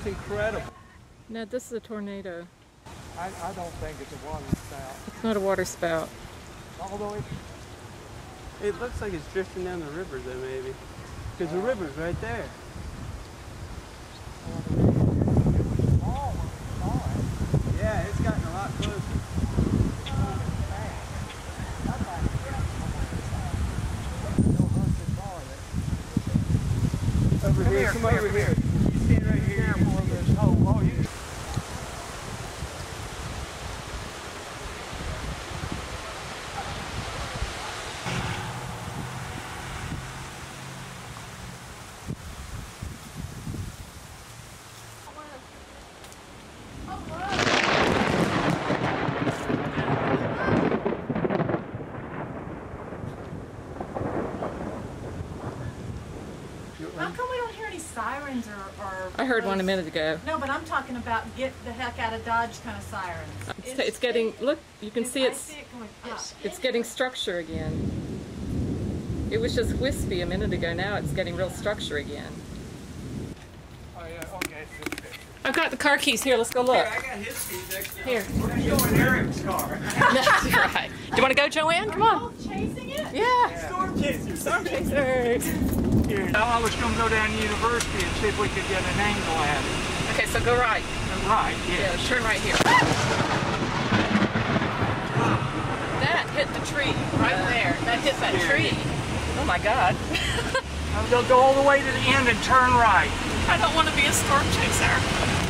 incredible. No, this is a tornado. I don't think it's a water spout. It's not a water spout. Although It looks like it's drifting down the river though, maybe. Because the river's right there. Yeah, it's gotten a lot closer. Over here, come over here. You stand right here. careful of this hole. Oh, you How come we don't hear any sirens or I heard one a minute ago. No, but I'm talking about get the heck out of Dodge kind of sirens. It's getting, look, you can see I see it going up. it's getting structure again. It was just wispy a minute ago, now it's getting real structure again. Oh, yeah, okay. I've got the car keys here, let's go look. I got his keys actually. Here. We're going to go in Eric's car. That's right. Do you want to go, Joanne? Come on. Chasing it? Yeah. Storm chasers. Storm chasers. Here, I was going to go down to university and see if we could get an angle at it. Okay, so go right. Right, Yeah, yeah. turn right here. That hit the tree right there. That hit that tree. Oh my God. They'll go all the way to the end and turn right. I don't want to be a storm chaser.